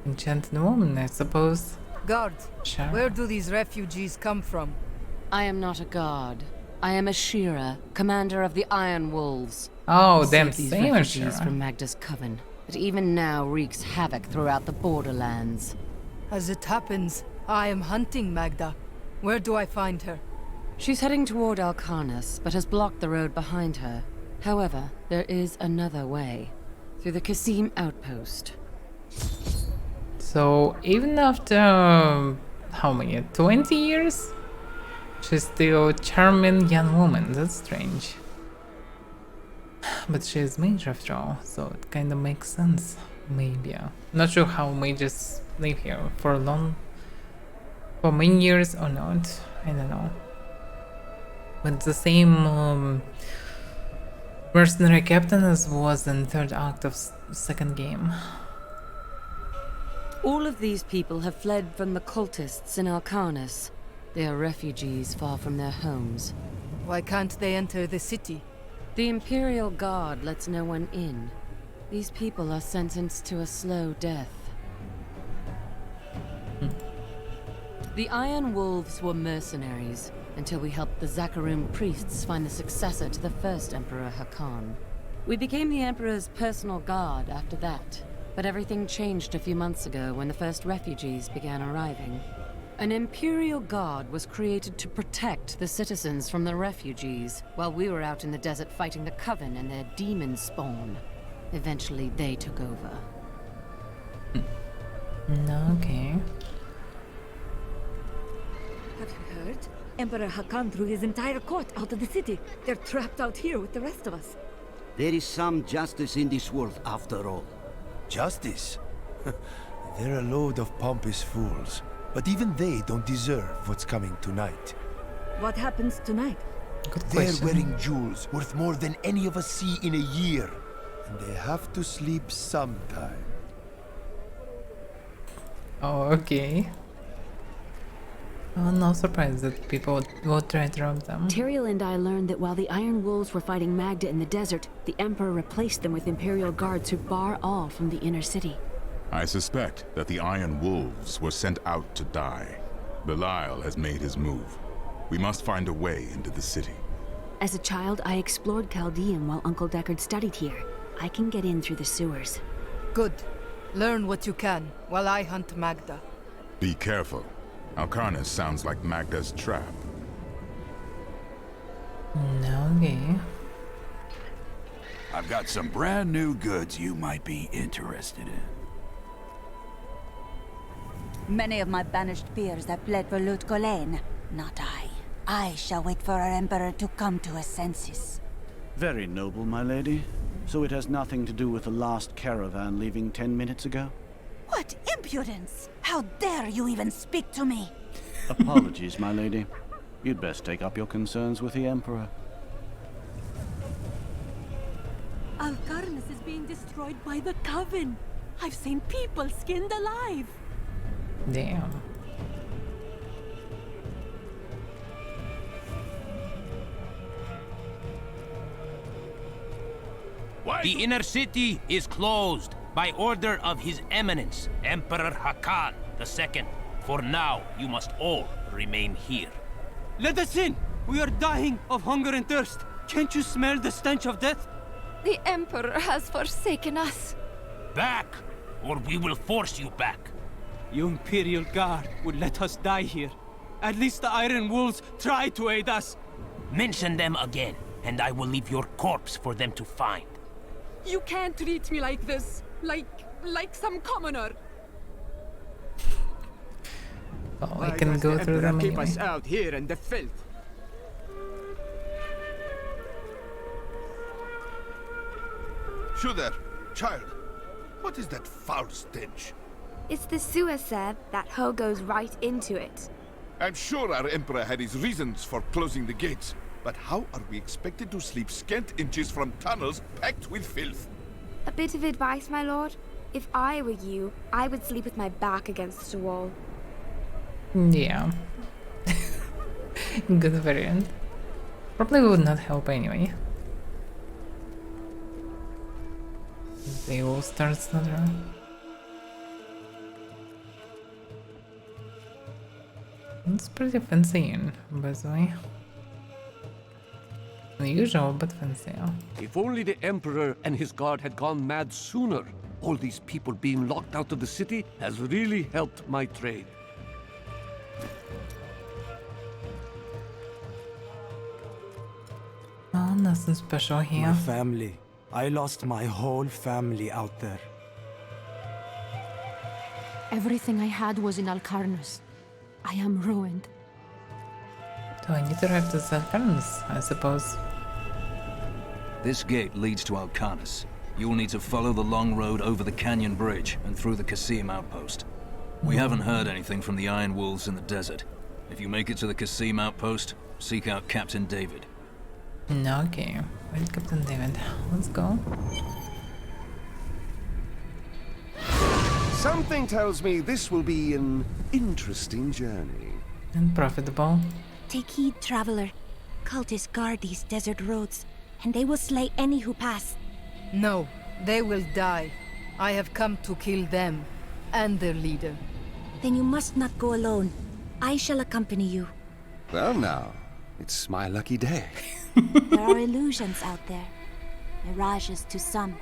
Enchanted woman, I suppose. Guard, Sure. where do these refugees come from? I am not a god. I am a Shira, commander of the Iron Wolves. Oh, We damn, saved these same refugees sure. from Magda's coven, but even now wreaks havoc throughout the borderlands. As it happens, I am hunting Magda. Where do I find her? She's heading toward Alcarnus, but has blocked the road behind her. However, there is another way. Through the Kasim outpost. So even after how many? 20 years? She's still a charming young woman. That's strange. But she is mage after all, so it kind of makes sense. Maybe. Not sure how mages live here for many years or not. I don't know. But the same mercenary captain as was in third act of second game. All of these people have fled from the cultists in Alcarnus. They are refugees far from their homes. Why can't they enter the city? The Imperial Guard lets no one in. These people are sentenced to a slow death. The Iron Wolves were mercenaries, until we helped the Zakarum priests find the successor to the first Emperor Hakan. We became the Emperor's personal guard after that, but everything changed a few months ago when the first refugees began arriving. An Imperial Guard was created to protect the citizens from the refugees, while we were out in the desert fighting the Coven and their demon spawn. Eventually, they took over. Okay. Have you heard? Emperor Hakan threw his entire court out of the city. They're trapped out here with the rest of us. There is some justice in this world after all. Justice? They're a load of pompous fools. But even they don't deserve what's coming tonight. What happens tonight? Good They're question. wearing jewels worth more than any of us see in a year. And they have to sleep sometime. Oh, okay. Oh, no surprise that people will try to rob them. Tyrael and I learned that while the Iron Wolves were fighting Magda in the desert, the Emperor replaced them with Imperial guards who bar all from the inner city. I suspect that the Iron Wolves were sent out to die. Belial has made his move. We must find a way into the city. As a child, I explored Chaldean while Uncle Deckard studied here. I can get in through the sewers. Good. Learn what you can, while I hunt Magda. Be careful. Alcarnus sounds like Magda's trap. Okay. I've got some brand new goods you might be interested in. Many of my banished peers have fled for Lut Gholein. Not I. I shall wait for our Emperor to come to his senses. Very noble, my lady. So it has nothing to do with the last caravan leaving 10 minutes ago? What impudence! How dare you even speak to me! Apologies, my lady. You'd best take up your concerns with the Emperor. Alcarnus is being destroyed by the Coven. I've seen people skinned alive. Damn. The inner city is closed by order of His Eminence, Emperor Hakan II. For now, you must all remain here. Let us in! We are dying of hunger and thirst. Can't you smell the stench of death? The Emperor has forsaken us. Back, or we will force you back. Your Imperial Guard would let us die here. At least the Iron Wolves try to aid us. Mention them again, and I will leave your corpse for them to find. You can't treat me like this. Like some commoner. Oh, I can go through them keep anyway. us out here in the filth? Shudder, child, what is that foul stench? It's the sewer, sir. That hole goes right into it. I'm sure our Emperor had his reasons for closing the gates, but how are we expected to sleep scant inches from tunnels packed with filth? A bit of advice, my lord. If I were you, I would sleep with my back against the wall. Yeah. Good variant. Probably would not help anyway. They will start stuttering. It's pretty fancy, by the way. Unusual, but fancy. If only the Emperor and his guard had gone mad sooner. All these people being locked out of the city has really helped my trade. Oh, nothing special here. My family. I lost my whole family out there. Everything I had was in Alcarnus. I am ruined. Do I need to drive to Alcarnus, I suppose? This gate leads to Alcarnus. You will need to follow the long road over the canyon bridge and through the Qasim outpost. We haven't heard anything from the Iron Wolves in the desert. If you make it to the Qasim outpost, seek out Captain David. Okay, wait, Captain David. Let's go. Something tells me this will be an interesting journey. And profitable. Take heed, traveler. Cultists guard these desert roads, and they will slay any who pass. No, they will die. I have come to kill them, and their leader. Then you must not go alone. I shall accompany you. Well now, it's my lucky day. There are illusions out there. Mirages to some.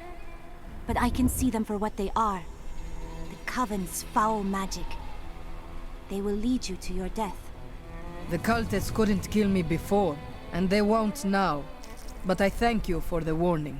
But I can see them for what they are. The Coven's foul magic. They will lead you to your death. The cultists couldn't kill me before, and they won't now. But I thank you for the warning.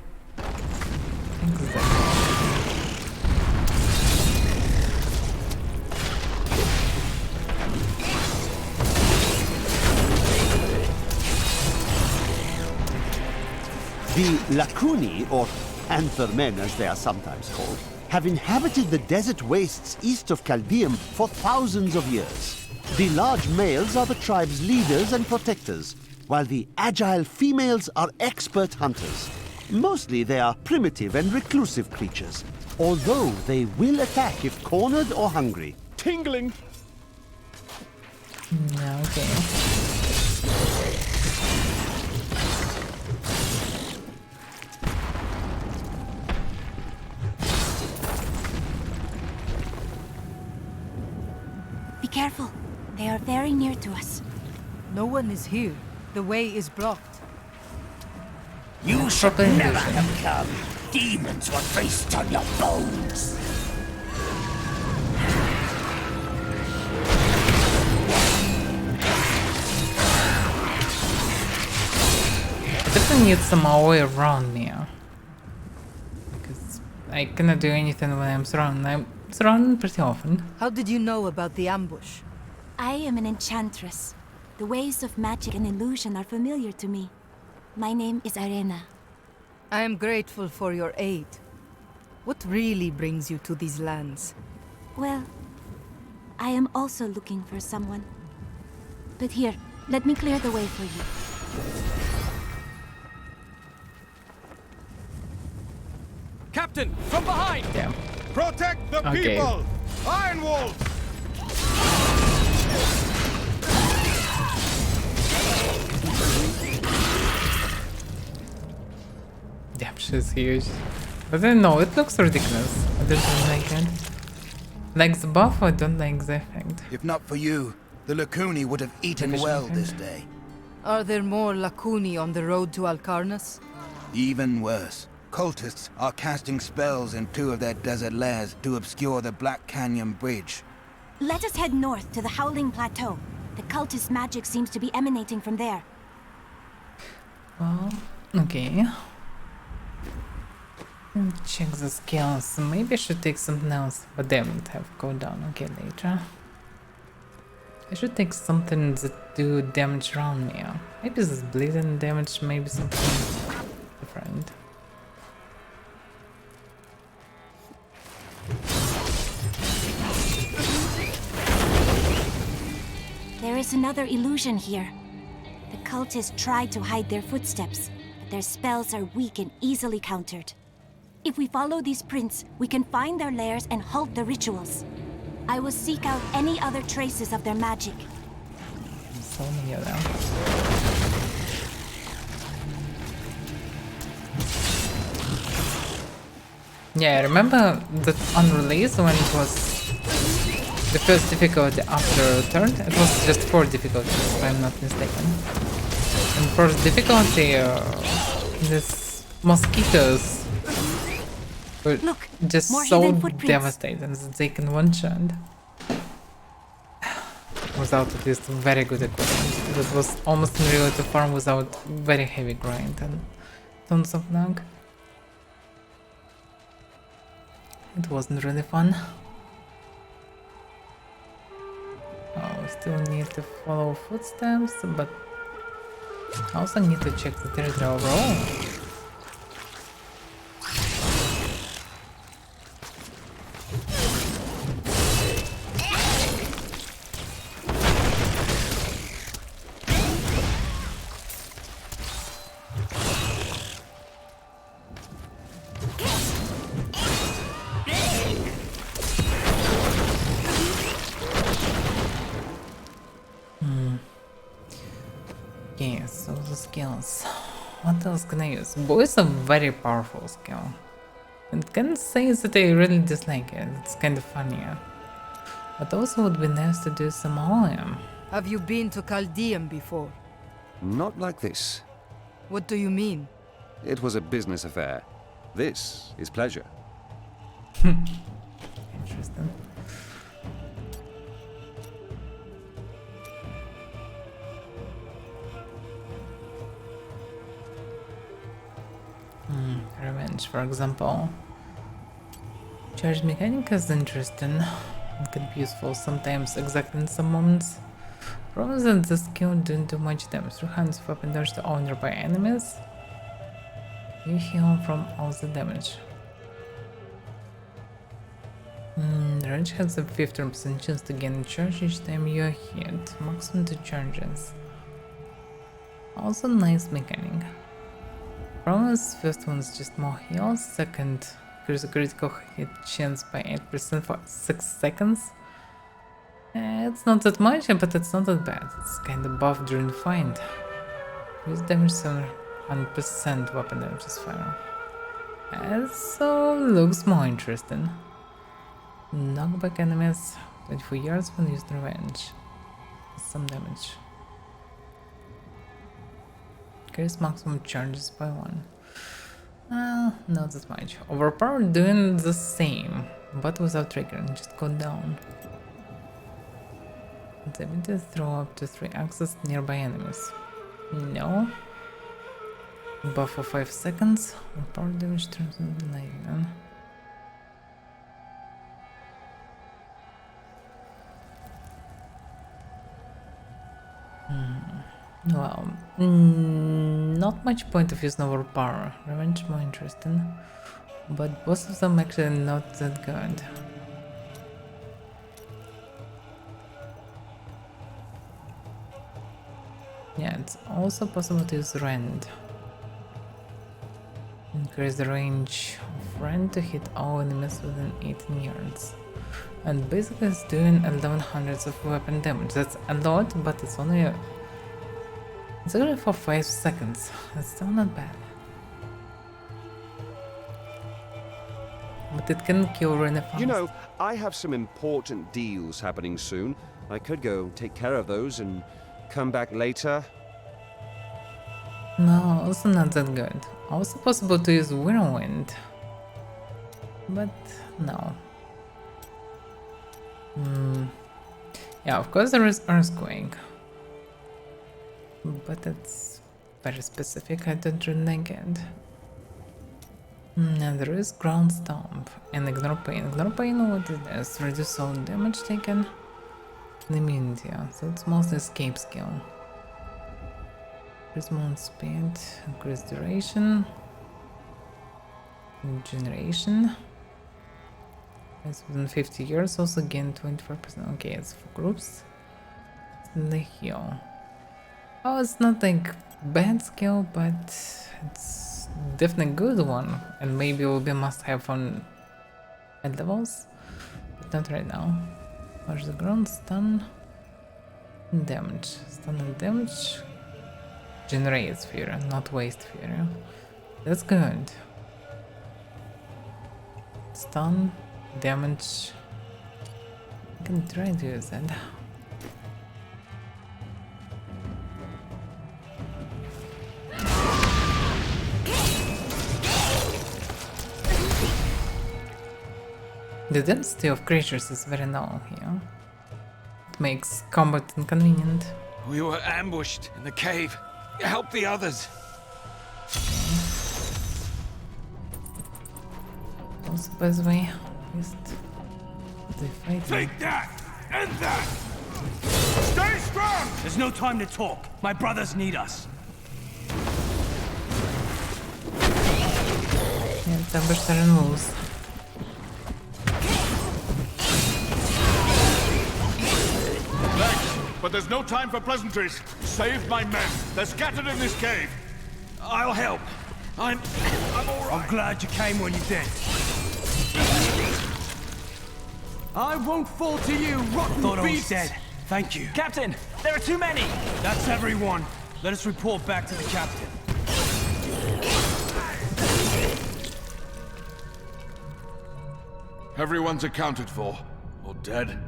The Lacuni, or Panther Men as they are sometimes called, have inhabited the desert wastes east of Caldeum for thousands of years. The large males are the tribe's leaders and protectors, while the agile females are expert hunters. Mostly they are primitive and reclusive creatures, although they will attack if cornered or hungry. Tingling! Okay. Be careful. They are very near to us. No one is here. The way is blocked. You should never have come. Demons will feast on your bones. Definitely need some way around me. Because I cannot do anything when I'm surrounded. I'm surrounded pretty often. How did you know about the ambush? I am an enchantress. The ways of magic and illusion are familiar to me. My name is Arena. I am grateful for your aid. What really brings you to these lands? Well, I am also looking for someone. But here, let me clear the way for you. Captain, from behind! Yeah. Protect the Okay. people! Iron Wolf! Damn, she's huge. But I don't know, it looks ridiculous. I don't like it. Like the buff, I don't like the effect. If not for you, the Lacuni would have eaten well this day. Are there more Lacuni on the road to Alcarnus? Even worse. Cultists are casting spells in 2 of their desert lairs to obscure the Black Canyon Bridge. Let us head north to the Howling Plateau. The cultist magic seems to be emanating from there. Well, okay. Check the skills. Maybe I should take something else, but they won't have cooldown. Okay, later. I should take something that do damage around me. Maybe this bleeding damage, maybe something different. There is another illusion here. The cultists try to hide their footsteps, but their spells are weak and easily countered. If we follow these prints, we can find their lairs and halt the rituals. I will seek out any other traces of their magic. So many of them. Yeah, I remember that on release when it was the first difficulty after third. It was just 4 difficulties, if I'm not mistaken. And first difficulty, these mosquitoes were just so devastating that they can one-shot. Without at least very good equipment. It was almost unreal to farm without very heavy grind and tons of lag. It wasn't really fun. Oh, we still need to follow footsteps, but I also need to check the territory overall. Okay, so the skills. What else can I use? Bow is a very powerful skill. And can't say that I really dislike it. It's kind of funny. But also would be nice to do some Olium. Have you been to Chaldeum before? Not like this. What do you mean? It was a business affair. This is pleasure. Interesting. Revenge, for example. Charge mechanic is interesting. It can be useful sometimes, exactly in some moments. Problem is that the skill didn't do much damage. Through hands of weapon damage to all nearby enemies. You heal from all the damage. Range has a 15% chance to gain charge each time you are hit. Maximum 2 charges. Also nice mechanic. Problem is, first one's just more heals, second increase a critical hit chance by 8% for 6 seconds. It's not that much, but it's not that bad. It's kinda buff during the fight. Use damage 700% weapon damage is fire. So looks more interesting. Knockback enemies 24 yards when used revenge. Some damage. Increase maximum charges by 1. Not that much. Overpower doing the same, but without triggering, just go down. The ability to throw up to 3 axes nearby enemies. No. Buff for 5 seconds. Overpower damage turns into lightning. Well, not much point of using overpower. Revenge more interesting, but both of them actually not that good. Yeah, it's also possible to use Rend. Increase the range of Rend to hit all enemies within 18 yards. And basically it's doing 1100 of weapon damage. That's a lot, but it's only it's only for 5 seconds. That's still not bad. But it can kill really fast. You know, I have some important deals happening soon. I could go take care of those and come back later. No, also not that good. Also possible to use Whirlwind. But no. Yeah, of course there is Earthquake. But it's very specific, I don't really like it. And there is Ground Stomp and Ignore Pain. Ignore Pain, what is this? Reduce all damage taken and immunity, so it's mostly escape skill. Increase movement speed, increase duration, generation. It's within 50 years, also gain 24%. Okay, it's for groups. The heal. Oh, it's not like bad skill, but it's definitely a good one, and maybe it will be a must-have on at levels, but not right now. Watch the ground, stun, and damage. Stun and damage generates fear, not waste fear. That's good. Stun, damage, can try to use it. The density of creatures is very low here. It makes combat inconvenient. We were ambushed in the cave. Help the others. Also, by the way, just the fighting. Take that! And that! Stay strong! There's no time to talk. My brothers need us. Yeah, it's ambushed and moves. Thanks, but there's no time for pleasantries. Save my men. They're scattered in this cave. I'll help. I'm all right. I'm glad you came when you did. I won't fall to you, rotten beast! Dead. Thank you. Captain, there are too many! That's everyone. Let us report back to the captain. Everyone's accounted for. Or dead.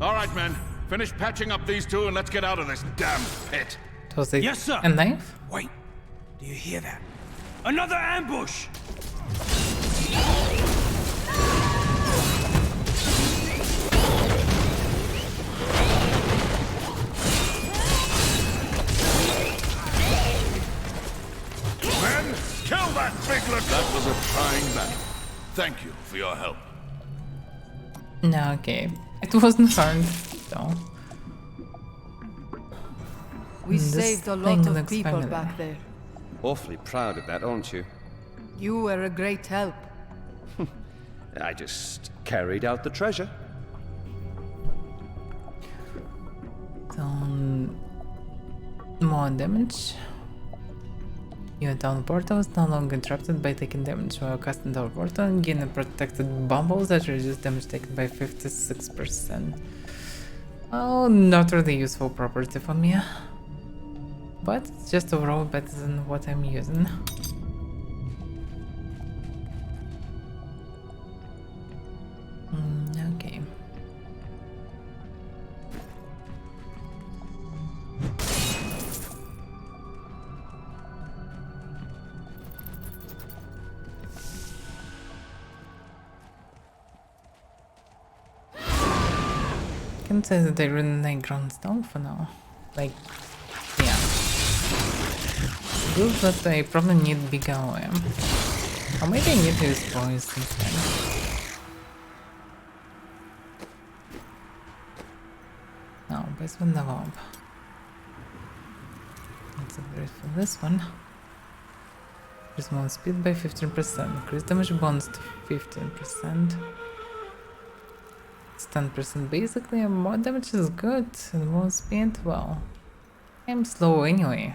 All right, men. Finish patching up these two and let's get out of this damn pit. Yes, sir! A knife? Wait. Do you hear that? Another ambush! Men, kill that biglet! That was a trying battle. Thank you for your help. No, okay. It wasn't hard, though. We saved a lot of people familiar. back there. Awfully proud of that, aren't you? You were a great help. I just carried out the treasure. Some more damage. Your down portal is no longer interrupted by taking damage while casting down portal and gain a protected bubble that reduces damage taken by 56%. Oh, not really useful property for me. But it's just overall better than what I'm using. Okay. I can say that I really like ground stone for now. Like, yeah. Good, but I probably need big OM. Or maybe I need to use poise instead. No, basement level up. Let's upgrade for this one. Increase one speed by 15%. Increase damage bonus to 15%. It's 10%. Basically, more damage is good and more speed, well. I'm slow anyway.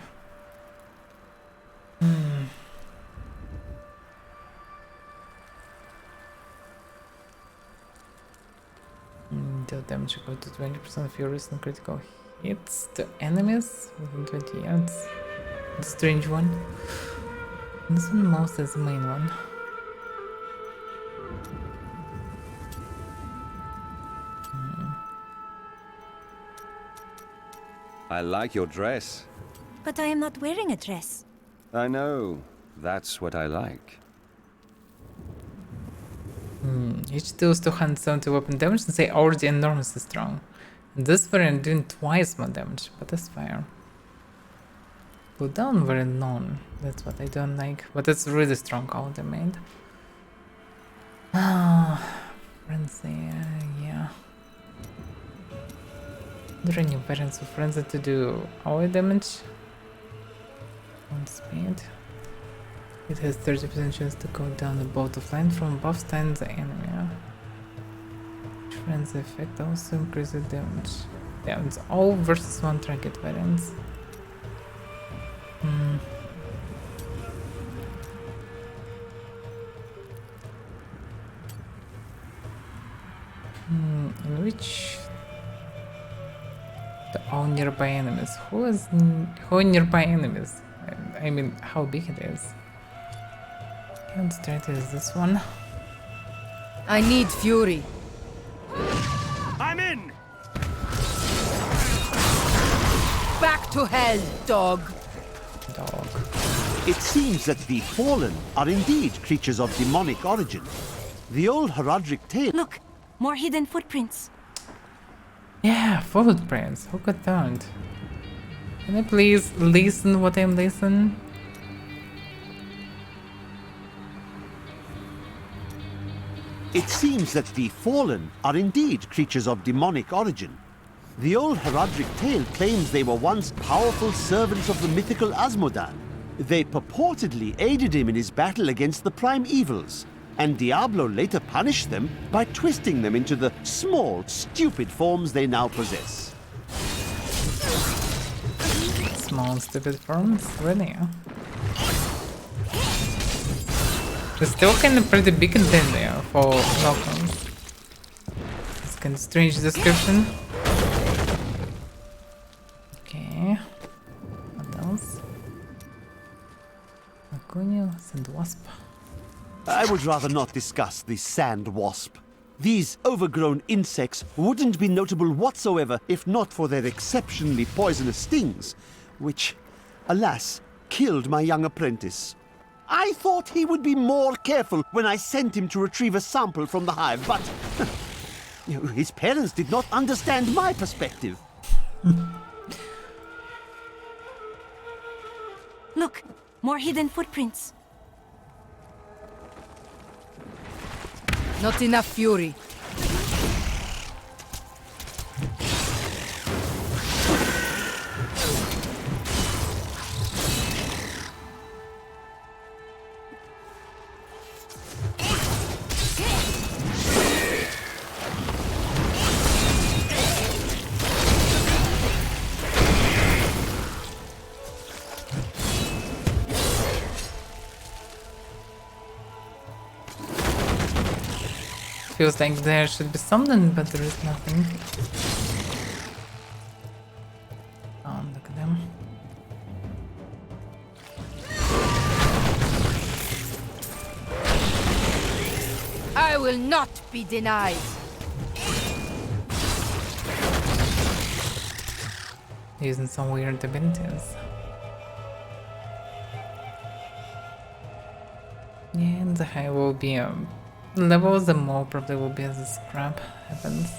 Deal damage equal to 20% of your recent critical hits to enemies within 20 yards. The strange one. This one most is the main one. I like your dress. But I am not wearing a dress. I know. That's what I like. Each deals 270 weapon damage since they already enormously strong. And this variant doing twice more damage, but that's fair. Cooldown very long, that's what I don't like, but it's really strong ultimate. Frenzy, yeah. There are any variants of Frenzy to do all damage? On speed. It has 30% chance to go down the bolt of line from above stun the enemy. Frenzy effect also increases damage. Yeah, it's all versus one target variants. In which the all nearby enemies? Who are nearby enemies? I mean, how big it is? Let's try to use this one. I need fury. I'm in! back to hell, dog. Dog. It seems that the Fallen are indeed creatures of demonic origin. The old heraldic tale... Look, more hidden footprints. Yeah, footprints. Who could that? Can I please listen what I'm listening? It seems that the Fallen are indeed creatures of demonic origin. The old heraldic tale claims they were once powerful servants of the mythical Asmodan. They purportedly aided him in his battle against the prime evils, and Diablo later punished them by twisting them into the small, stupid forms they now possess. Small, stupid forms? Really? It's still kind of pretty big container for welcomes. It's kind of strange description. Okay. What else? Laconia, Sand Wasp. I would rather not discuss the sand wasp. These overgrown insects wouldn't be notable whatsoever if not for their exceptionally poisonous stings, which, alas, killed my young apprentice. I thought he would be more careful when I sent him to retrieve a sample from the hive, but his parents did not understand my perspective. Look, more hidden footprints. Not enough fury. Feels like there should be something, but there is nothing. Oh, look at them. I will not be denied. Using some weird abilities. Yeah, and the high will be levels, the more probably will be as the scrap happens.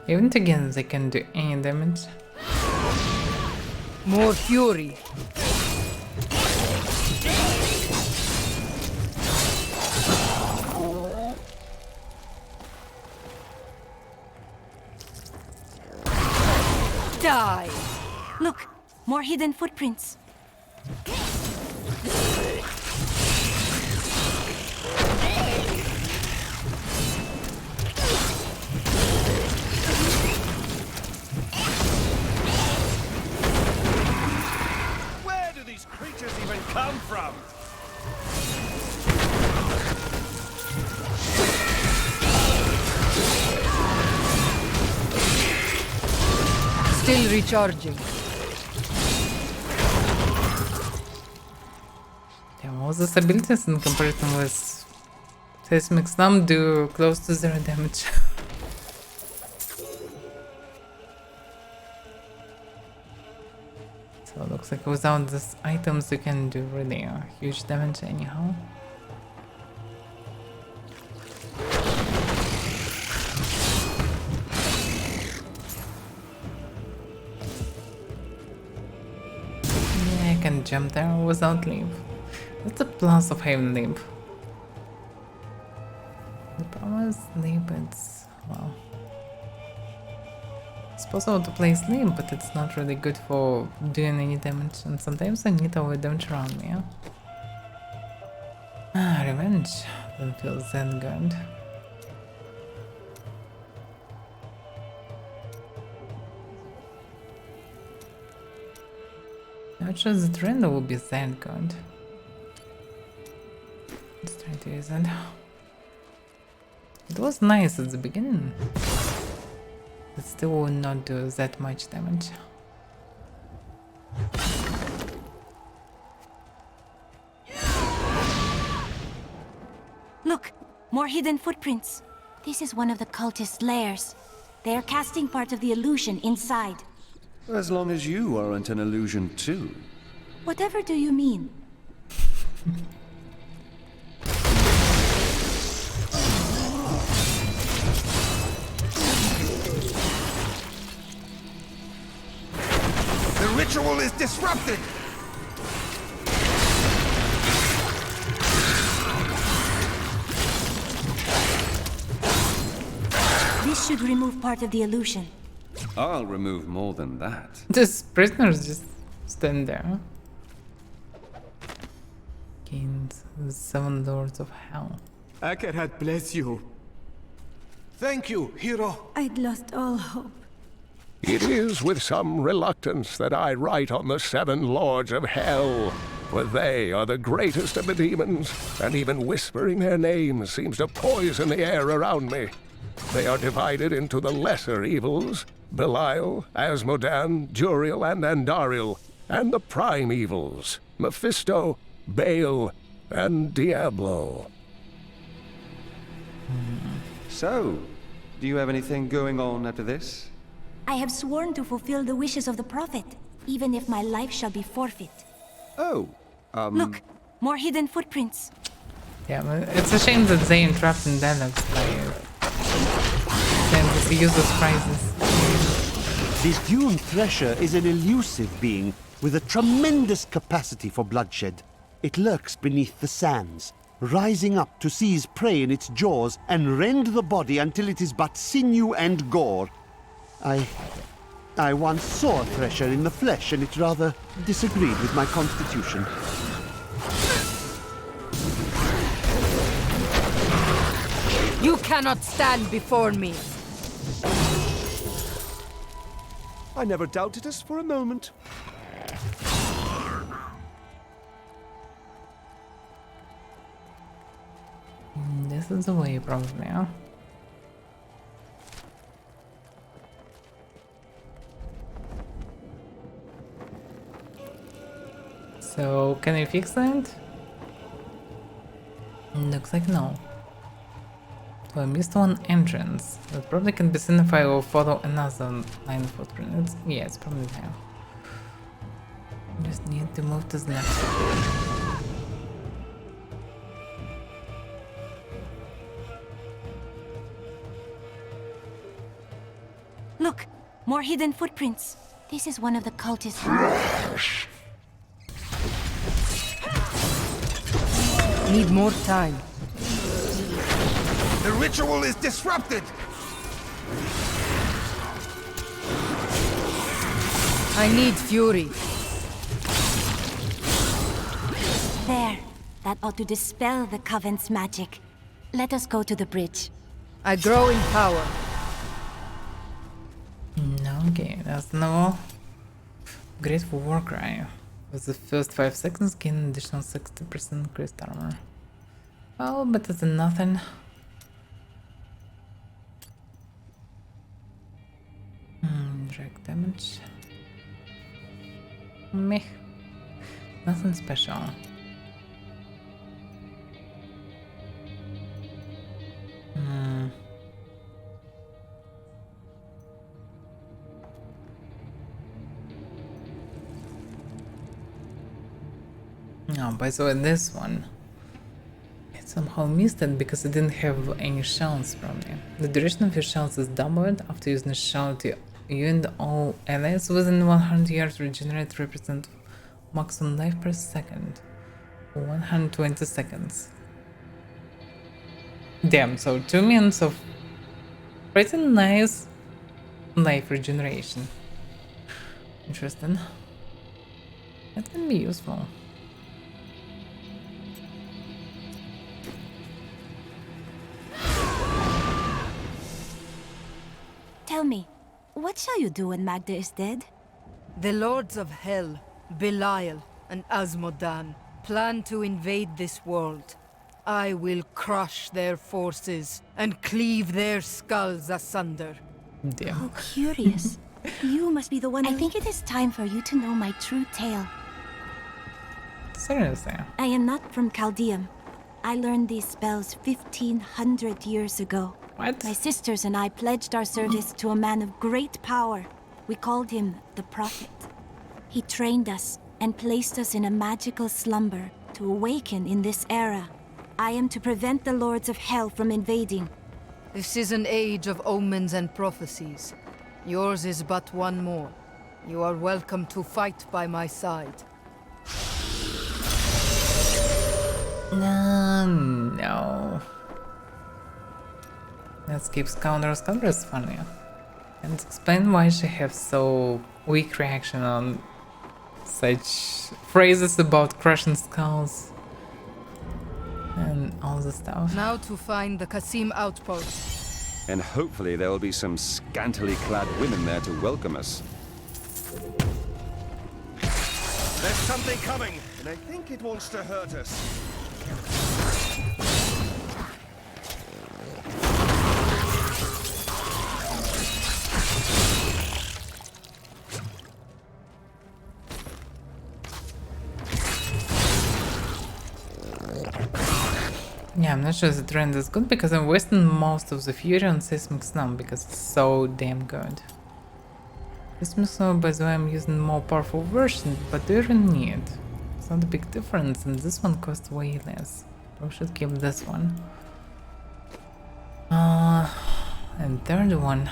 Even again, they can do any damage. More fury. Die. Look, more hidden footprints. Where do these creatures even come from? Still recharging. Yeah, all these abilities in comparison with Seismic Slam do close to 0 damage. So it looks like without these items you can do really huge damage anyhow. Yeah, I can jump there without leap. That's a plus of having leap. The problem is leap, it's, well, it's possible to play sleep, but it's not really good for doing any damage, and sometimes I need all the damage around me. Ah, revenge doesn't feel that good. Not sure the trend will be that good. Let's try to use it. It was nice at the beginning. It still will not do that much damage. more hidden footprints. This is one of the cultist lairs. They are casting part of the illusion inside. As long as you aren't an illusion too. Whatever do you mean? The ritual is disrupted! This should remove part of the illusion. I'll remove more than that. This prisoners just stand there. Gained 7 Lords of Hell. Akarat bless you. Thank you, hero. I'd lost all hope. It is with some reluctance that I write on the 7 Lords of Hell, for they are the greatest of the demons, and even whispering their names seems to poison the air around me. They are divided into the lesser evils, Belial, Asmodan, Juriel, and Andariel, and the prime evils, Mephisto, Baal, and Diablo. So, do you have anything going on after this? I have sworn to fulfill the wishes of the Prophet, even if my life shall be forfeit. Oh, Look, more hidden footprints. Yeah, but it's a shame that they interrupt in dialogues by the useless prizes. This Dune Thresher is an elusive being with a tremendous capacity for bloodshed. It lurks beneath the sands, rising up to seize prey in its jaws and rend the body until it is but sinew and gore. I once saw a Thresher in the flesh, and it rather disagreed with my constitution. You cannot stand before me. I never doubted us for a moment. This is the way, probably, yeah? So, can I fix that? Looks like no. So I missed one entrance. That probably can be signified or follow another line footprint. Yeah, it's probably there. Just need to move to the next one. Look, more hidden footprints. This is one of the cultists. Need more time. The ritual is disrupted! I need fury. There. That ought to dispel the Coven's magic. Let us go to the bridge. I grow in power. Okay, that's no Grateful War Cry. With the first 5 seconds, gain an additional 60% increased armor. Well, better than nothing. Direct damage. Meh. Nothing special. Oh, by the way, this one, it somehow missed it because it didn't have any shells probably. The duration of your shells is doubled after using a shell to you and all allies within 100 yards regenerate 3% maximum life per second. 120 seconds. Damn, so 2 minutes of pretty nice life regeneration. Interesting. That can be useful. Tell me, what shall you do when Magda is dead? The Lords of Hell, Belial, and Asmodan plan to invade this world. I will crush their forces and cleave their skulls asunder. Damn. How curious. You must be the one. I think it is time for you to know my true tale. Seriously? I am not from Chaldeum. I learned these spells 1,500 years ago. What? My sisters and I pledged our service to a man of great power. We called him the Prophet. He trained us and placed us in a magical slumber to awaken in this era. I am to prevent the Lords of Hell from invading. This is an age of omens and prophecies. Yours is but one more. You are welcome to fight by my side. No. Let's keep Scoundrel's Congress funny. And explain why she has so weak reaction on such phrases about crushing skulls and all the stuff. Now to find the Qasim outpost. And hopefully there will be some scantily clad women there to welcome us. There's something coming, and I think it wants to hurt us. Yeah, I'm not sure the trend is good because I'm wasting most of the fury on Seismic Snow because it's so damn good. Seismic Snow, by the way, I'm using more powerful version, but do you really need? It's not a big difference, and this one costs way less. We should keep this one. And third one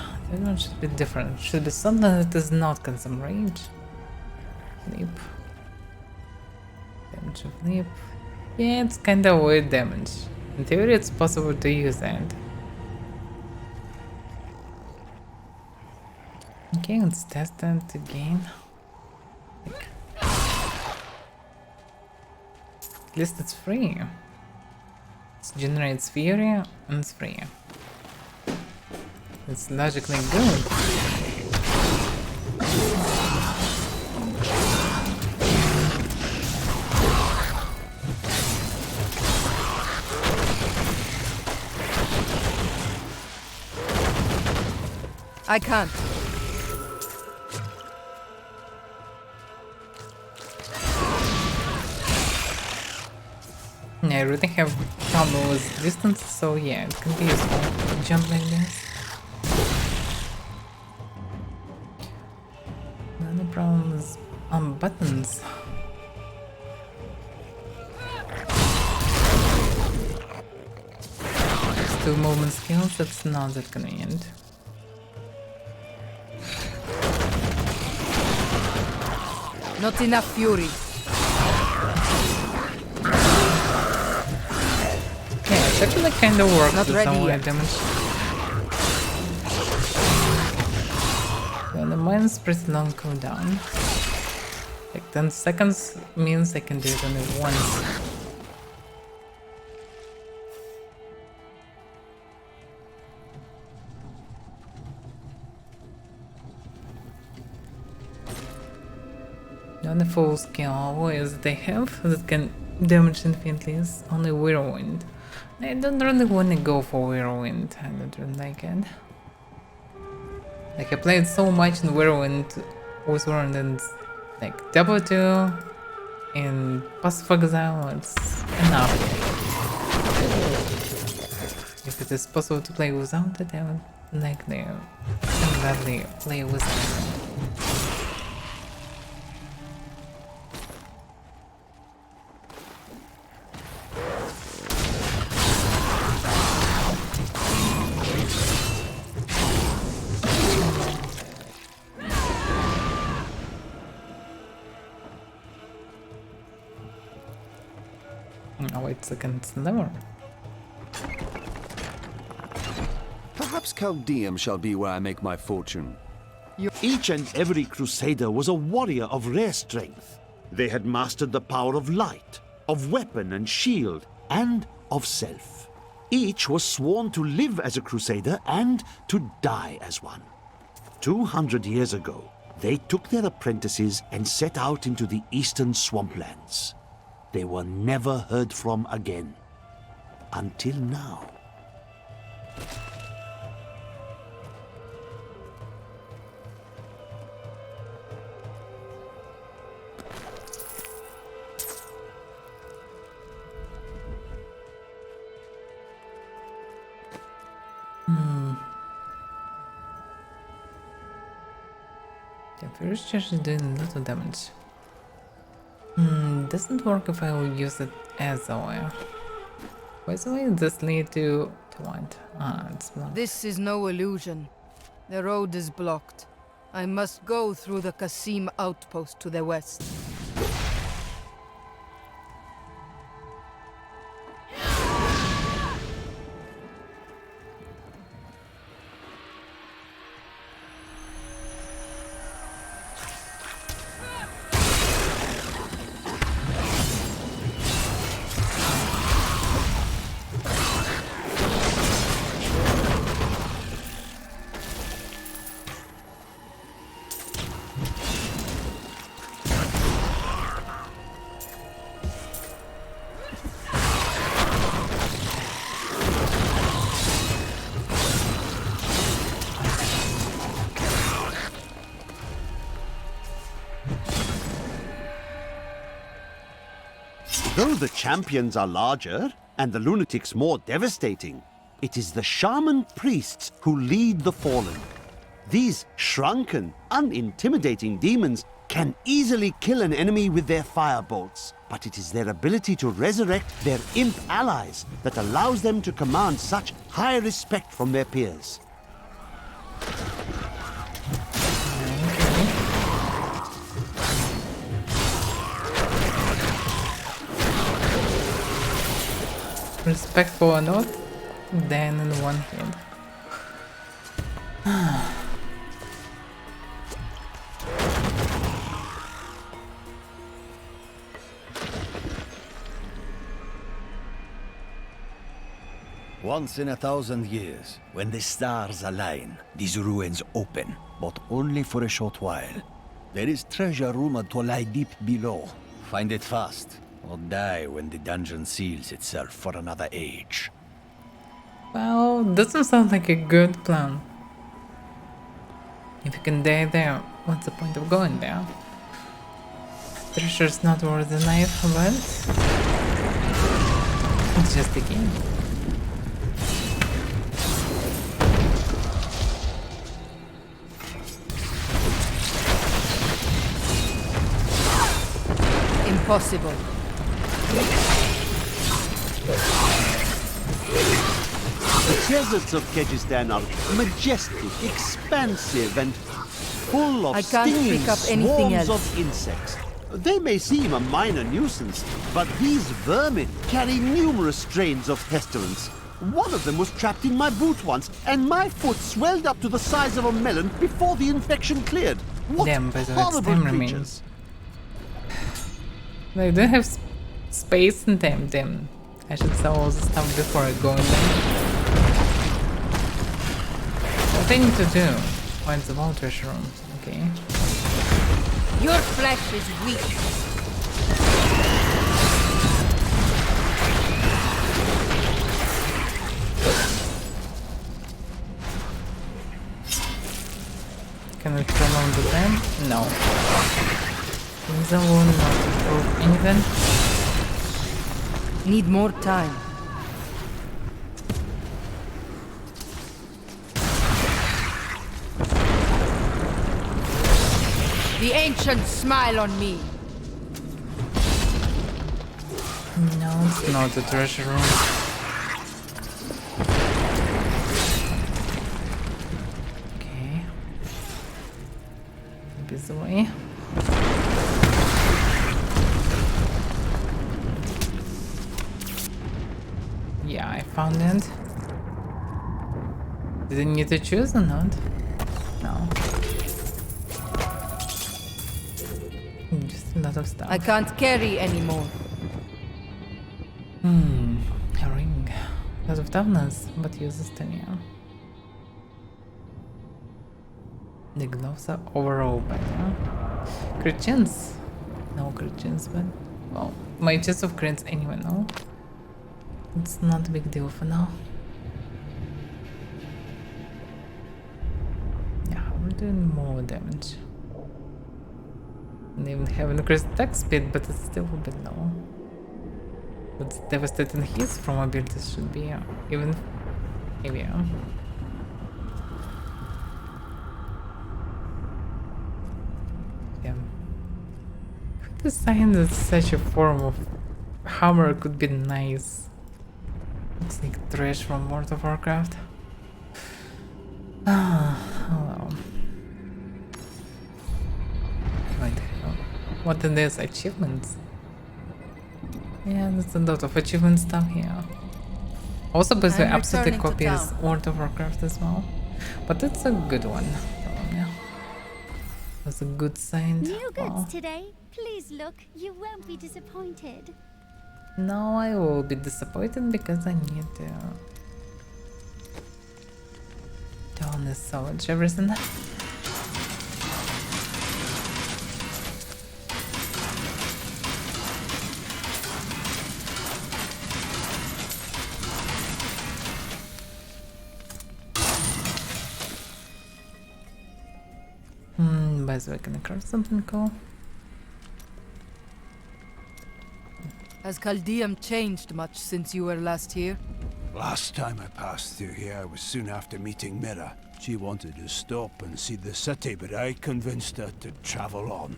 should be different. Should be something that does not consume rage. Leap. Damage of leap. Yeah, it's kinda weird damage. In theory, it's possible to use that. Okay, let's test that again. At least it's free. It generates fury and it's free. It's logically good. I can't. Yeah, I really have trouble with distance, so yeah, it can be useful to jump like this. Another problem is buttons. There's two movement skills, that's not that convenient. Not enough fury. Yeah, it's actually kind of works Not with ready some yet. damage. Yeah, the mine's pretty long cooldown. Like 10 seconds means I can do it only once. The only full skill warriors they have that can damage infinitely is only Whirlwind. I don't really want to go for Whirlwind, I don't really like it. Like I played so much in Whirlwind with Whirlwind and like Diablo 2 in Path of Exile, it's enough. If it is possible to play without it, I would like to gladly play with it. Oh, wait a second, it's never. Perhaps Chaldeum shall be where I make my fortune. Each and every crusader was a warrior of rare strength. They had mastered the power of light, of weapon and shield, and of self. Each was sworn to live as a crusader and to die as one. 200 years ago, they took their apprentices and set out into the eastern swamplands. They were never heard from again. Until now. The first charge is doing a lot of damage. Doesn't work if I will use it as oil. By the way, this lead to what? Ah, it's blocked. This is no illusion. The road is blocked. I must go through the Qasim outpost to the west. Though the champions are larger and the lunatics more devastating, it is the shaman priests who lead the fallen. These shrunken, unintimidating demons can easily kill an enemy with their firebolts, but it is their ability to resurrect their imp allies that allows them to command such high respect from their peers. Respectful or not, then in one hit. Once in 1,000 years, when the stars align, these ruins open, but only for a short while. There is treasure rumored to lie deep below. Find it fast, or die when the dungeon seals itself for another age. Well, doesn't sound like a good plan. If you can die there, what's the point of going there? Treasure's not worth the knife, but it's just a game. Impossible. The deserts of Kyrgyzstan are majestic, expansive, and full of I can't stinging pick up anything swarms else. of insects. They may seem a minor nuisance, but these vermin carry numerous strains of pestilence. One of them was trapped in my boot once, and my foot swelled up to the size of a melon before the infection cleared. What Damn, by the way, horrible time creatures! remains. They don't have space in them, damn. I should sell all the stuff before I go in there. What I need to do? Find the vault treasure room, okay. Your flesh is weak. Can we prolong the time? No. The will not improve anything. Need more time. The ancients smile on me. No, it's not the treasure room. Okay. This way. Yeah, I found it. Did I need to choose or not? No. Just a lot of stuff. I can't carry anymore. A ring. A lot of toughness, but uses tenure. The gloves are overall better. Crit chance. No crit chance, but well, my chance of crits anyway, no? It's not a big deal for now. Yeah, we're doing more damage. And even have an increased attack speed, but it's still a bit low. But devastating hits from abilities should be even heavier. Yeah. Who designed that such a form of hammer could be nice? Looks like trash from World of Warcraft. Ah, hello. Wait, what are these achievements? Yeah, there's a lot of achievement stuff here. Also, by the way, absolutely copies World of Warcraft as well. But it's a good one. Yeah. That's a good sign. New goods today. Please look. You won't be disappointed. No, I will be disappointed because I need to only salvage everything. By the way, can I craft something cool? Has Caldeum changed much since you were last here? Last time I passed through here was soon after meeting Mira. She wanted to stop and see the city, but I convinced her to travel on.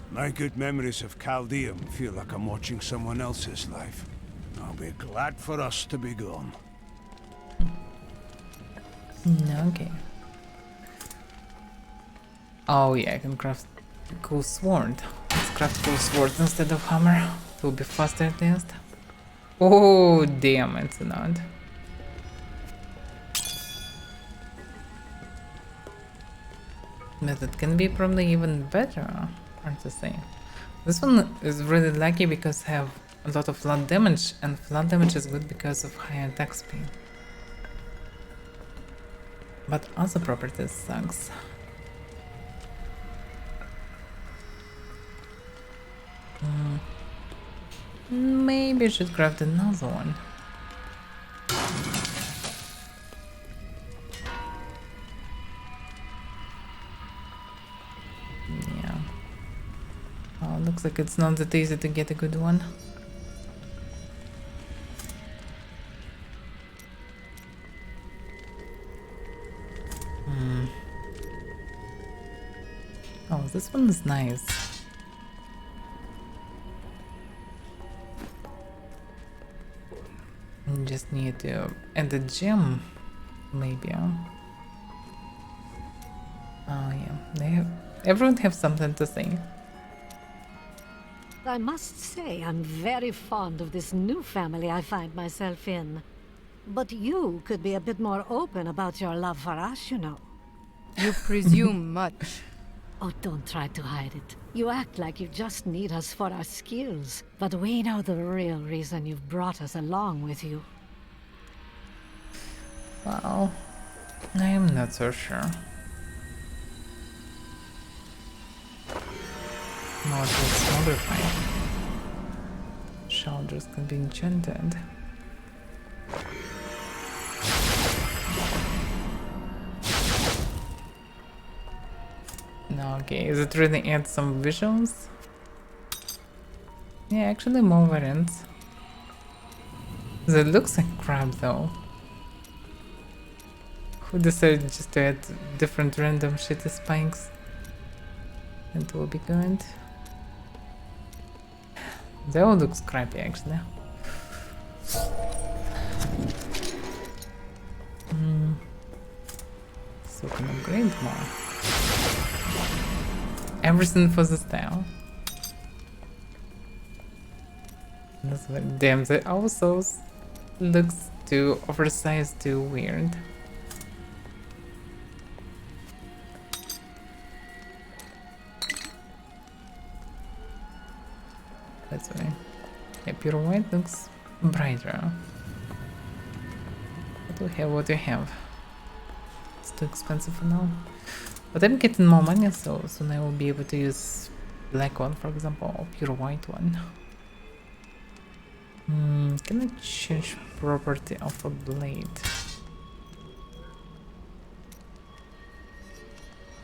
My good memories of Caldeum feel like I'm watching someone else's life. I'll be glad for us to be gone. Okay. Oh yeah, I can craft a cool sword. Let's craft cool sword instead of hammer. It will be faster at least. Oh damn, it's not. But it can be probably even better, hard to say. This one is really lucky because I have a lot of flood damage, and flood damage is good because of high attack speed. But other properties sucks. Maybe I should craft another one. Yeah. Oh, looks like it's not that easy to get a good one. Oh, this one is nice. Just need to add a gem, maybe. Oh yeah, everyone have something to say. I must say I'm very fond of this new family I find myself in. But you could be a bit more open about your love for us, you know. You presume much. Oh, don't try to hide it. You act like you just need us for our skills, but we know the real reason you've brought us along with you. Well, I am not so sure. Not just modified. Shoulders can be enchanted. No, okay, is it really add some visuals? Yeah, actually more variants. That looks like crap though. Who decided just to add different random shitty spikes? It will be good. That one looks crappy actually. So can upgrade more. Everything for the style. That's very damn, the also looks too oversized, too weird. That's why. Yeah, pure white looks brighter. What do we have? What do we have? It's too expensive for now. But I'm getting more money, so soon I will be able to use black one, for example, or pure white one. Can I change property of a blade?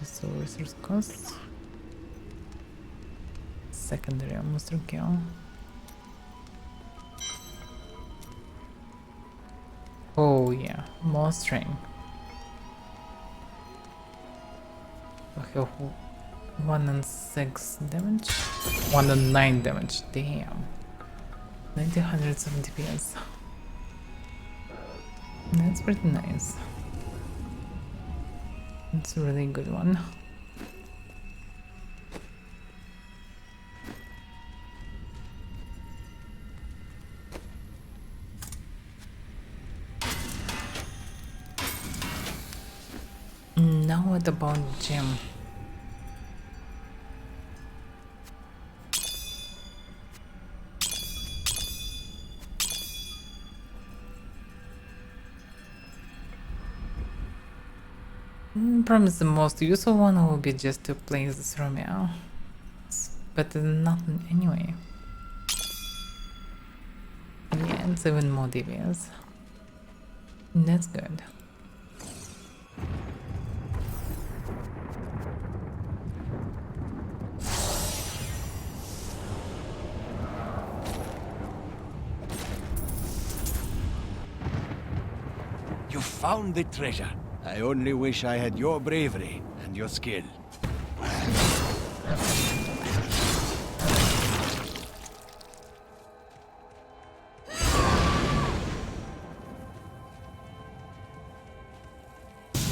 So resource costs. Secondary monster kill. Oh yeah, more strength. 1 and 6 damage. 1 and 9 damage. Damn. 970 PS. That's pretty nice. It's a really good one. Now what about gem? Promise the most useful one will be just to place this Romeo. It's better than nothing anyway. Yeah, it's even more devious. That's good. You found the treasure. I only wish I had your bravery and your skill.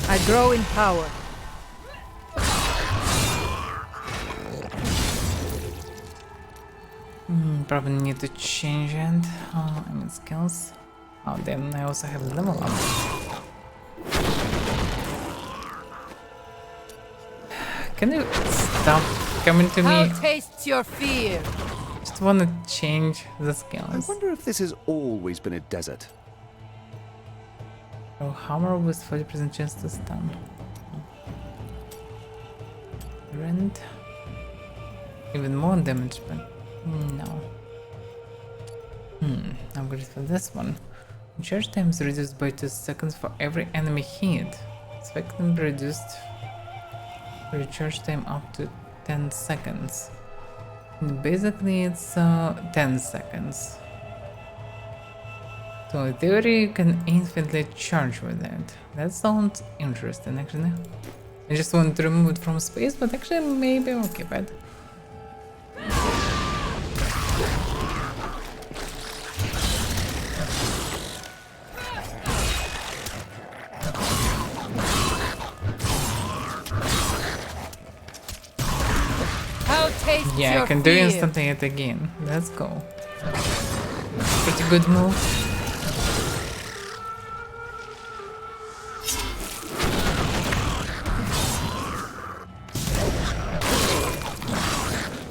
I grow in power. Probably need to change it. I mean skills. Oh, then I also have level up. Can you stop coming to me? I'll taste your fear. Just wanna change the skills. I wonder if this has always been a desert. Oh, hammer with 40% chance to stun. Rend. Even more damage, but no. Upgrade for this one. Charge time is reduced by 2 seconds for every enemy hit. Expecting reduced recharge time up to 10 seconds. And basically it's 10 seconds. So in theory you can infinitely charge with it. That sounds interesting actually. I just want to remove it from space, but actually maybe I'll keep it. Yeah, I can do instant hit again. Let's go. Pretty good move.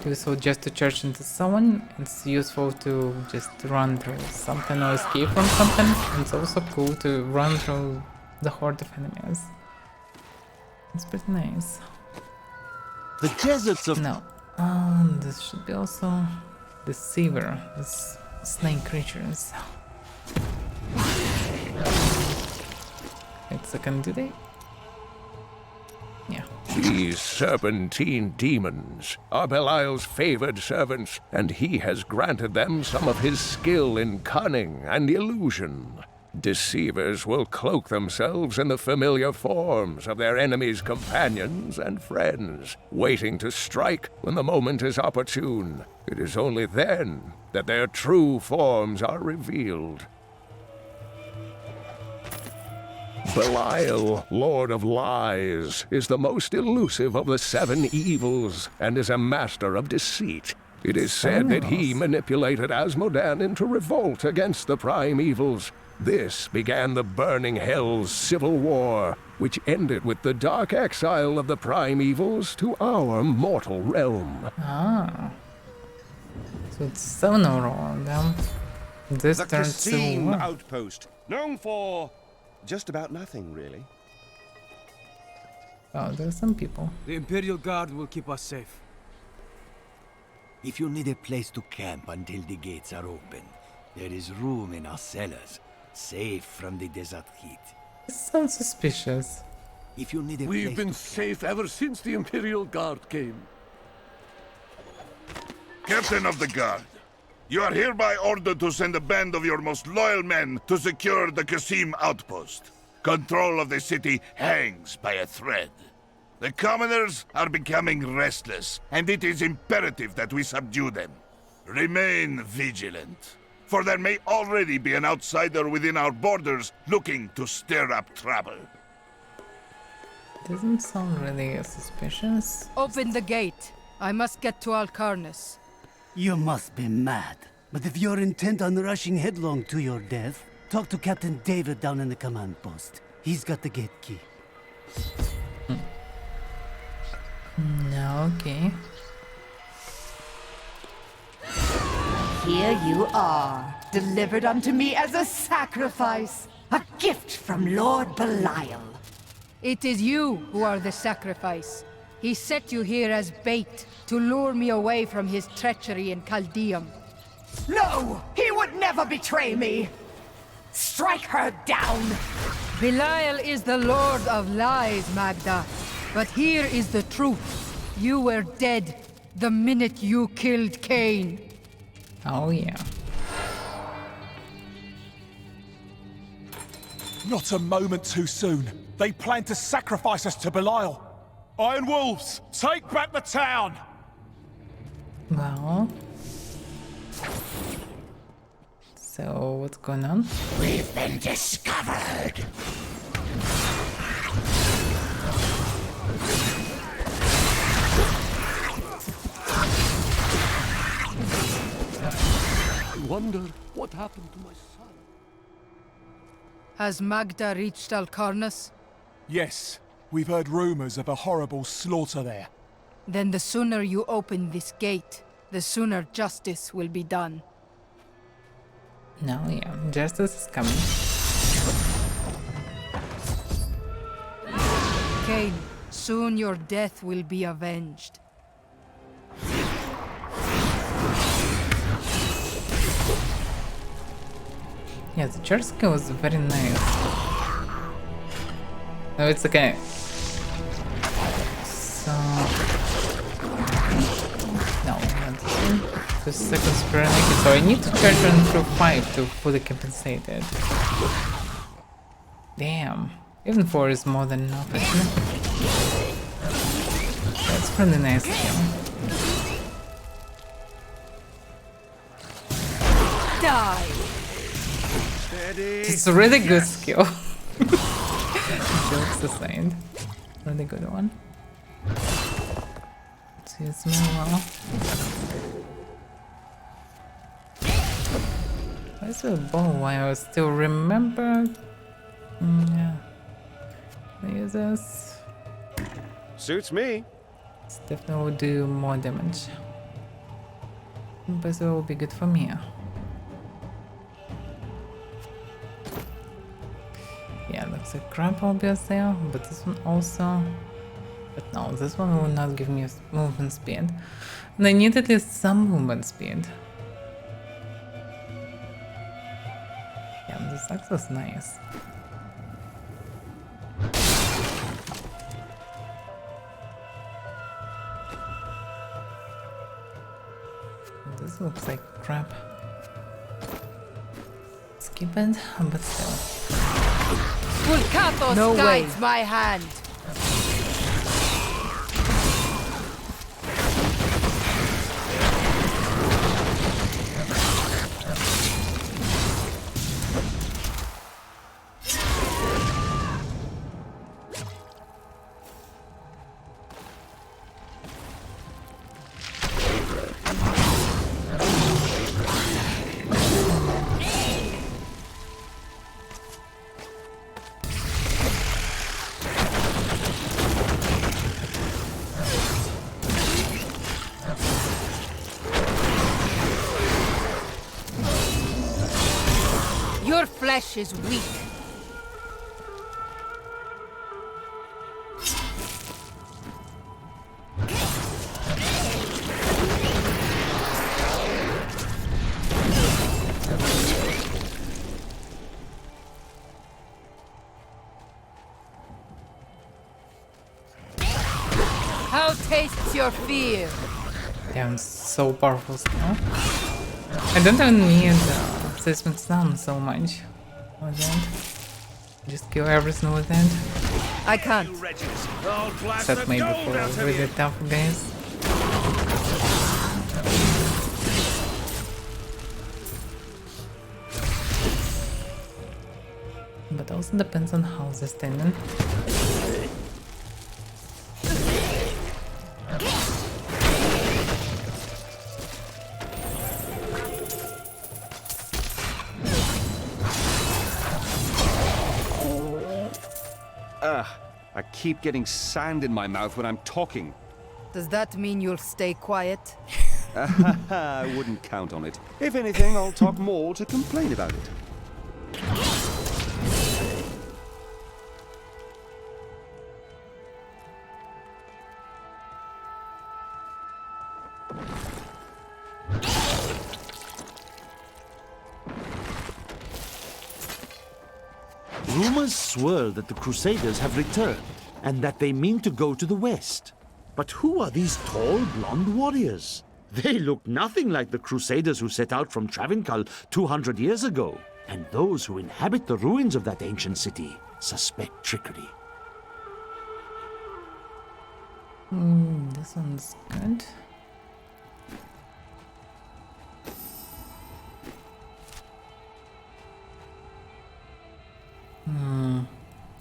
Useful just to charge into someone. It's useful to just run through something or escape from something. It's also cool to run through the horde of enemies. It's pretty nice. The deserts of... No. This should be also Deceiver, this snake creatures. Wait a second, do they? Yeah. These serpentine demons are Belial's favored servants, and he has granted them some of his skill in cunning and illusion. Deceivers will cloak themselves in the familiar forms of their enemies' companions and friends, waiting to strike when the moment is opportune. It is only then that their true forms are revealed. Belial, Lord of Lies, is the most elusive of the 7 evils and is a master of deceit. It is said that he manipulated Asmodan into revolt against the prime evils. This began the Burning Hell's civil war, which ended with the dark exile of the prime evils to our mortal realm. Ah. So it's 7 overall, then this the turns Kasim to outpost, known for just about nothing, really. Oh, there's some people. The Imperial Guard will keep us safe. If you need a place to camp until the gates are open, there is room in our cellars, safe from the desert heat. This sounds suspicious. If you need a We've been safe ever since the Imperial Guard came. Captain of the Guard, you are hereby ordered to send a band of your most loyal men to secure the Kasim outpost. Control of the city hangs by a thread. The commoners are becoming restless, and it is imperative that we subdue them. Remain vigilant, for there may already be an outsider within our borders looking to stir up trouble. Doesn't sound really suspicious. Open the gate. I must get to Alcarnus. You must be mad. But if you're intent on rushing headlong to your death, talk to Captain David down in the command post. He's got the gate key. No, okay. Here you are, delivered unto me as a sacrifice, a gift from Lord Belial. It is you who are the sacrifice. He set you here as bait to lure me away from his treachery in Caldeum. No! He would never betray me! Strike her down! Belial is the Lord of Lies, Magda. But here is the truth. You were dead the minute you killed Cain. Oh yeah. Not a moment too soon. They plan to sacrifice us to Belial. Iron Wolves, take back the town! Well. So, what's going on? We've been discovered! I wonder what happened to my son. Has Magda reached Alcarnus? Yes, we've heard rumors of a horrible slaughter there. Then the sooner you open this gate, the sooner justice will be done. No, yeah, justice is coming. Cain, soon your death will be avenged. Yeah, the church skill was very nice. No, it's okay. So... No, not this one. 2 seconds per naked, so I need to charge run through 5 to fully compensate it. Damn. Even 4 is more than enough, isn't it? That's pretty nice skill. Die! It's a really good skill. Jokes aside. Really good one. Let's use well. Where's the bow? I still remember. Yeah. Can I use this? Suits me. This definitely will do more damage. But it will be good for me. Yeah, looks like crap obviously, but this one also. But no, this one will not give me movement speed. And I need at least some movement speed. Yeah, this axe is nice. This looks like crap. Skip it, but still. Vulcathos no guides my hand. Your flesh is weak. How tastes your fear? Damn, so powerful skill. I don't even need assessment down so much with that. Just kill everything with that. I can't. Except maybe for really tough guys. But also depends on how they're standing. I keep getting sand in my mouth when I'm talking. Does that mean you'll stay quiet? I wouldn't count on it. If anything, I'll talk more to complain about it. Rumors swirl that the Crusaders have returned, and that they mean to go to the west. But who are these tall, blonde warriors? They look nothing like the Crusaders who set out from Travincal 200 years ago. And those who inhabit the ruins of that ancient city suspect trickery. This one's good.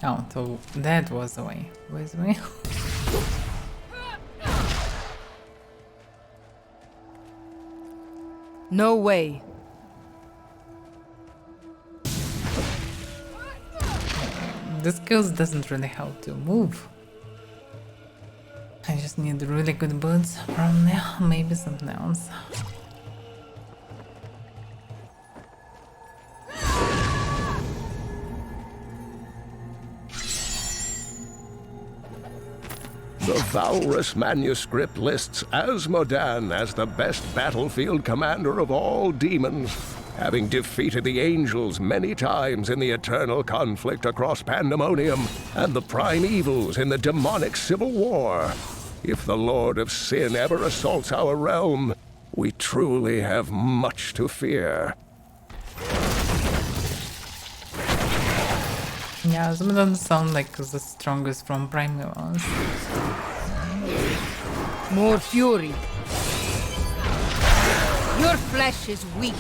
Oh, so that was the way. Where's the way? No way. This skills doesn't really help to move. I just need really good boots from there, maybe something else. The Valrus manuscript lists Asmodan as the best battlefield commander of all demons, having defeated the angels many times in the eternal conflict across Pandemonium and the prime evils in the demonic civil war. If the Lord of Sin ever assaults our realm, we truly have much to fear. Yeah, some of them sound like the strongest from Primals. More fury. Your flesh is weak.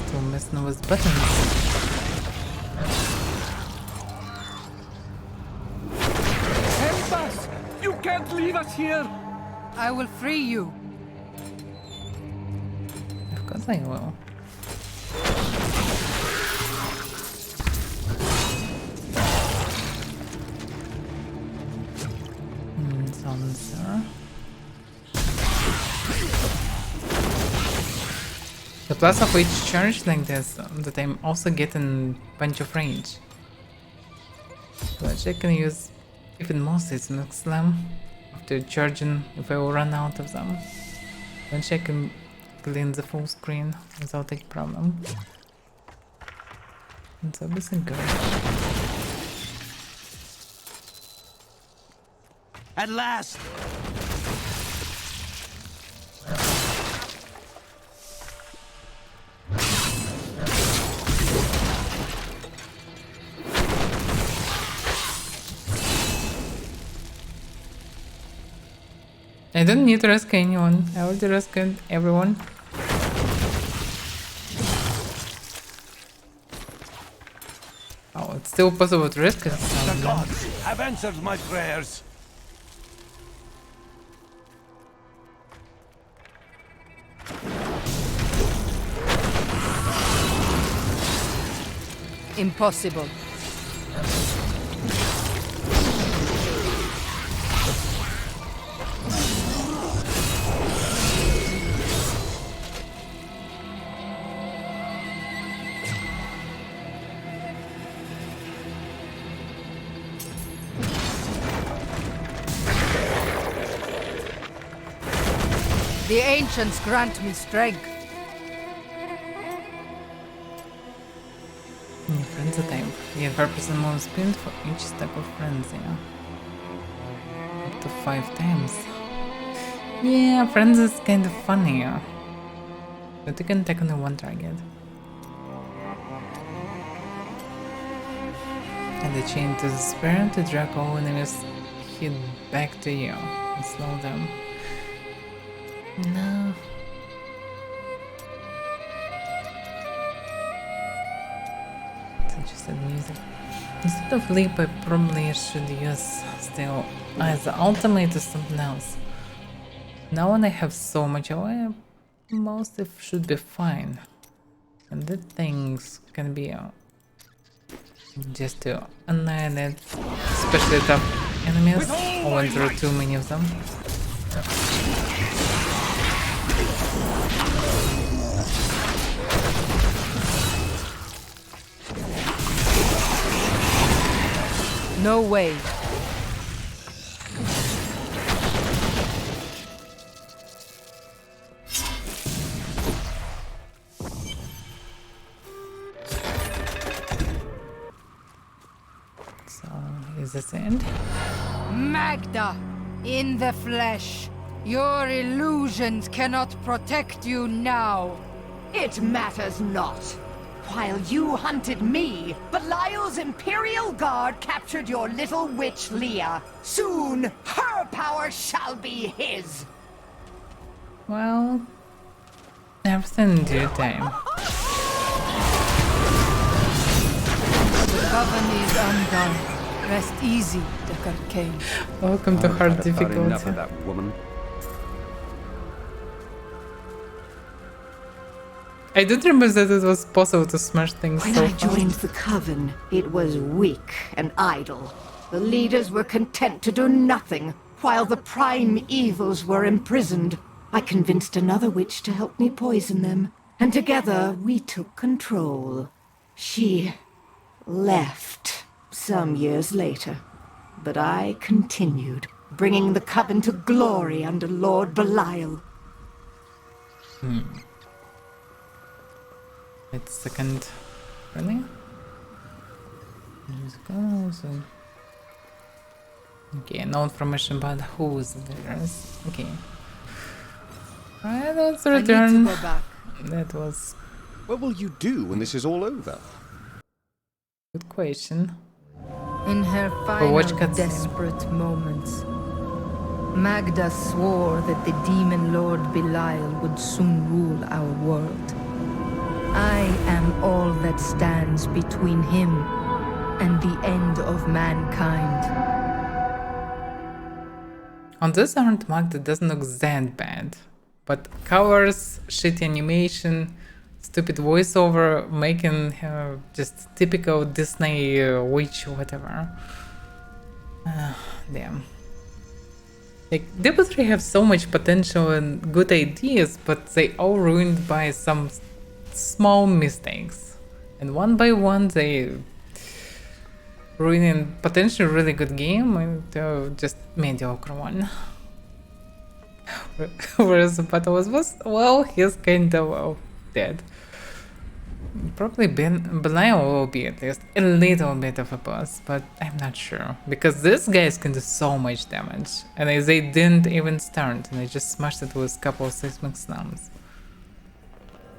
Still messing with buttons. Help us! You can't leave us here! I will free you. Of course I will. Answer. The plus of each charge like this, that I'm also getting bunch of range. Which I can use even more seismic slam after charging if I will run out of them. Which I can clean the full screen without any problem. It's everything good. At last! I don't need to rescue anyone. I already rescued everyone. Oh, it's still possible to rescue someone. The gods have answered my prayers. Impossible. The ancients grant me strength. New frenzy type. Get 5% more sprint for each step of frenzy. Up to 5 times. Yeah, frenzy is kind of funny. But you can take only one target. And the chain to the spear to drag all enemies hit back to you and slow them. No. Just add music. Instead of leap, I probably should use still as the ultimate or something else. Now when I have so much away, most of should be fine. And the things can be just to annihilate, especially tough enemies. I went through too many of them. No way. So, is this the end? Magda, in the flesh. Your illusions cannot protect you now. It matters not. While you hunted me, Belial's Imperial Guard captured your little witch Leah. Soon, her power shall be his. Well, everything in due time. The coven is undone. Rest easy, Deckard Cain. Welcome to hard difficulty. Enough of that woman. I don't remember that it was possible to smash things When so I fast. joined the Coven, it was weak and idle. The leaders were content to do nothing, while the prime evils were imprisoned. I convinced another witch to help me poison them, and together we took control. She left some years later, but I continued, bringing the Coven to glory under Lord Belial. It's second. Really? Musicals and... Okay, no information about who's there is. Okay. Alright, let's return. I need to go back. That was... What will you do when this is all over? Good question. In her final desperate moments, Magda swore that the demon lord Belial would soon rule our world. I am all that stands between him and the end of mankind. On this art, Magda doesn't look that bad, but colors, shitty animation, stupid voiceover, making her just typical Disney witch or whatever. Damn. Like, Diablo 3 have so much potential and good ideas, but they all ruined by some small mistakes. And one by one they ruining potentially really good game into just mediocre one. Whereas the battle was, well, he's kind of dead. Probably Belial will be at least a little bit of a boss, but I'm not sure. Because these guys can do so much damage, and they didn't even start, and I just smashed it with a couple of seismic slams.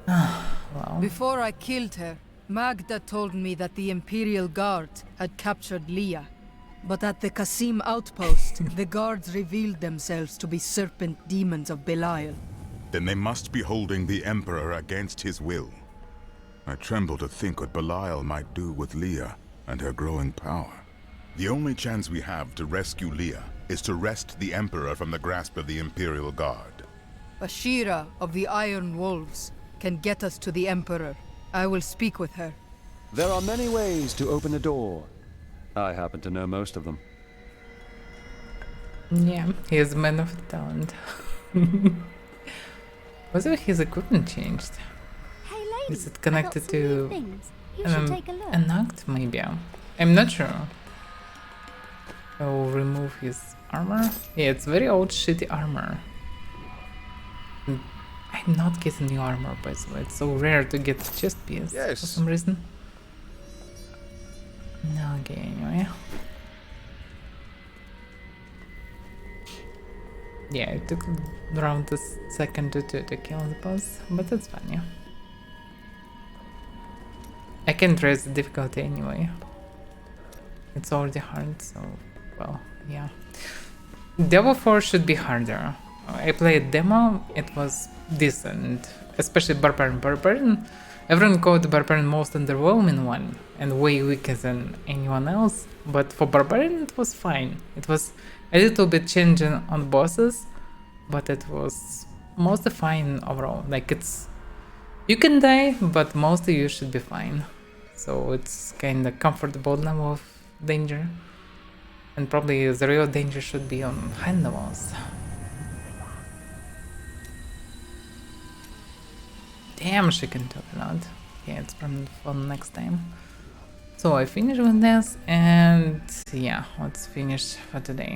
Well. Before I killed her, Magda told me that the Imperial Guard had captured Leah. But at the Qasim outpost, the guards revealed themselves to be serpent demons of Belial. Then they must be holding the Emperor against his will. I tremble to think what Belial might do with Leah and her growing power. The only chance we have to rescue Leah is to wrest the Emperor from the grasp of the Imperial Guard. Ashira of the Iron Wolves can get us to the Emperor. I will speak with her. There are many ways to open a door. I happen to know most of them. Yeah, he is a man of talent. Was it his equipment changed? Hey lady, Is it connected to you should take a look. an act maybe? I'm not sure. I'll remove his armor. Yeah, it's very old shitty armor. I'm not getting new armor, by the way. It's so rare to get chest piece for some reason. No, okay, anyway. Yeah, it took around a second or two to kill the boss, but that's fine, yeah. I can't raise the difficulty anyway. It's already hard, so, well, yeah. Diablo 4 should be harder. I played demo, it was decent, especially Barbarian. Barbarian, everyone called Barbarian most underwhelming one, and way weaker than anyone else, but for Barbarian it was fine. It was a little bit changing on bosses, but it was mostly fine overall. Like, it's... you can die, but mostly you should be fine. So it's kinda comfortable level of danger. And probably the real danger should be on high levels. Damn, she can talk a lot. Yeah, it's probably fun next time. So I finished with this, and yeah, let's finish for today.